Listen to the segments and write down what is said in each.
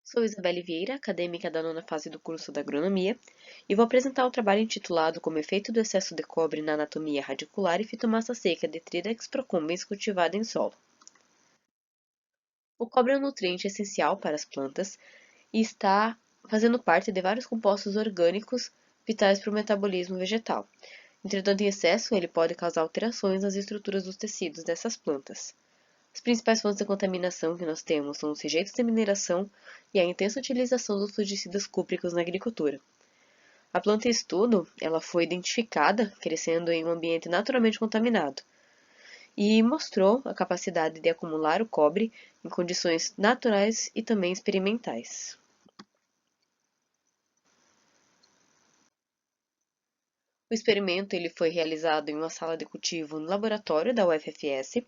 Sou Isabelle Vieira, acadêmica da nona fase do curso da Agronomia, e vou apresentar o trabalho intitulado Como efeito do excesso de cobre na anatomia radicular e fitomassa seca de Tridax procumbens cultivada em solo. O cobre é um nutriente essencial para as plantas e está fazendo parte de vários compostos orgânicos vitais para o metabolismo vegetal. Entretanto, em excesso, ele pode causar alterações nas estruturas dos tecidos dessas plantas. As principais fontes de contaminação que nós temos são os rejeitos de mineração e a intensa utilização dos fungicidas cúpricos na agricultura. A planta em estudo, ela foi identificada crescendo em um ambiente naturalmente contaminado e mostrou a capacidade de acumular o cobre em condições naturais e também experimentais. O experimento ele foi realizado em uma sala de cultivo no laboratório da UFFS,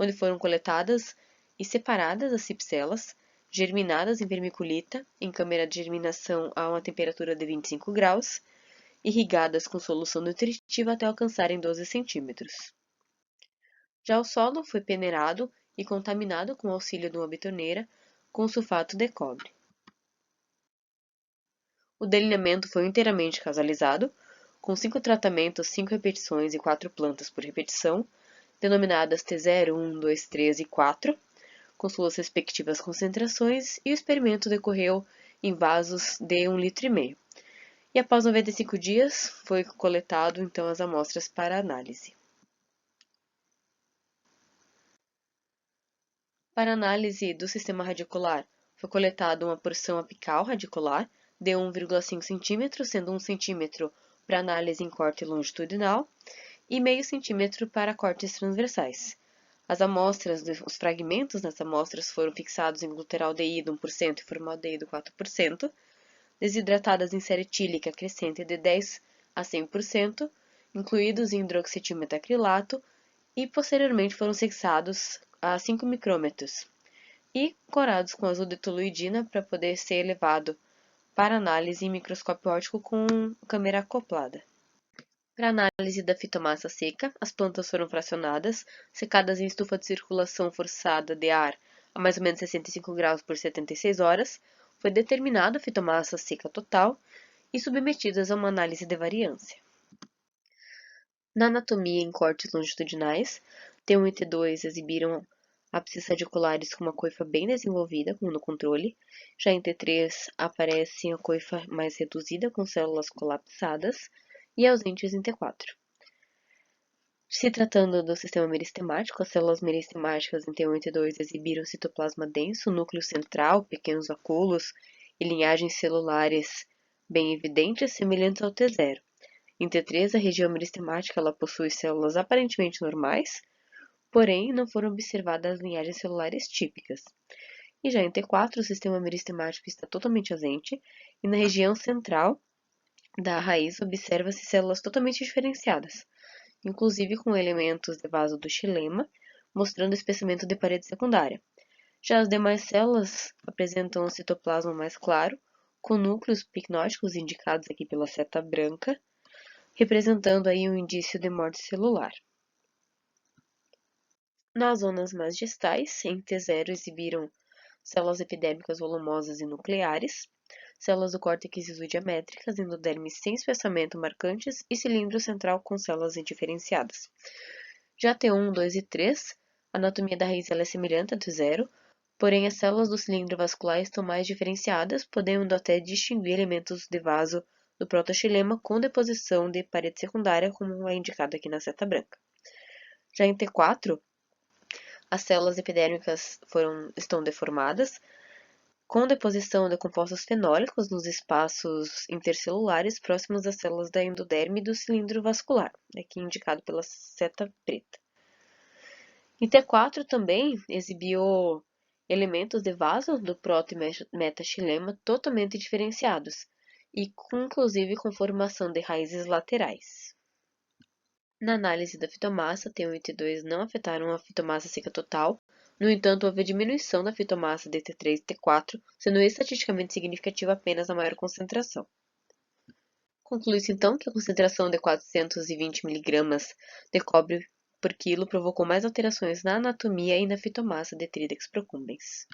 onde foram coletadas e separadas as cipselas, germinadas em vermiculita, em câmara de germinação a uma temperatura de 25 graus, irrigadas com solução nutritiva até alcançarem 12 centímetros. Já o solo foi peneirado e contaminado com o auxílio de uma betoneira com sulfato de cobre. O delineamento foi inteiramente casalizado, com 5 tratamentos, 5 repetições e 4 plantas por repetição, denominadas T0, 1, 2, 3 e 4, com suas respectivas concentrações, e o experimento decorreu em vasos de 1,5 litro. E após 95 dias, foi coletado então as amostras para análise. Para análise do sistema radicular, foi coletada uma porção apical radicular de 1,5 cm, sendo 1 cm para análise em corte longitudinal e meio centímetro para cortes transversais. As amostras, os fragmentos das amostras foram fixados em glutaraldeído 1% e formaldeído 4%, desidratadas em série etílica crescente de 10 a 100%, incluídos em hidroxetilmetacrilato, e posteriormente foram fixados a 5 micrômetros e corados com azul de toluidina para poder ser levado para análise em microscópio óptico com câmera acoplada. Para análise da fitomassa seca, as plantas foram fracionadas, secadas em estufa de circulação forçada de ar a mais ou menos 65 graus por 76 horas, foi determinada a fitomassa seca total e submetidas a uma análise de variância. Na anatomia em cortes longitudinais, T1 e T2 exibiram ápices radiculares com uma coifa bem desenvolvida, como no controle. Já em T3 aparece a coifa mais reduzida, com células colapsadas, e ausentes em T4. Se tratando do sistema meristemático, as células meristemáticas em T1 e T2 exibiram citoplasma denso, núcleo central, pequenos vacúolos e linhagens celulares bem evidentes, semelhantes ao T0. Em T3, a região meristemática ela possui células aparentemente normais, porém não foram observadas linhagens celulares típicas. E já em T4, o sistema meristemático está totalmente ausente, e na região central da raiz observa-se células totalmente diferenciadas, inclusive com elementos de vaso do xilema, mostrando espessamento de parede secundária. Já as demais células apresentam um citoplasma mais claro, com núcleos picnóticos indicados aqui pela seta branca, representando aí um indício de morte celular. Nas zonas mais distais, em T0 exibiram células epidérmicas volumosas e nucleares, células do córtex isodiamétricas, endoderme sem espessamento marcantes e cilindro central com células indiferenciadas. Já T1, 2 e 3, a anatomia da raiz é semelhante à T0, porém as células do cilindro vascular estão mais diferenciadas, podendo até distinguir elementos de vaso do protoxilema com deposição de parede secundária, como é indicado aqui na seta branca. Já em T4, as células epidérmicas estão deformadas, com deposição de compostos fenólicos nos espaços intercelulares próximos às células da endoderme e do cilindro vascular, aqui indicado pela seta preta. Em T4 também exibiu elementos de vaso do proto e metaxilema totalmente diferenciados, e inclusive com formação de raízes laterais. Na análise da fitomassa, T1 e T2 não afetaram a fitomassa seca total, no entanto, houve diminuição da fitomassa de T3 e T4, sendo estatisticamente significativa apenas a maior concentração. Conclui-se então que a concentração de 420 mg de cobre por quilo provocou mais alterações na anatomia e na fitomassa de Tridax procumbens.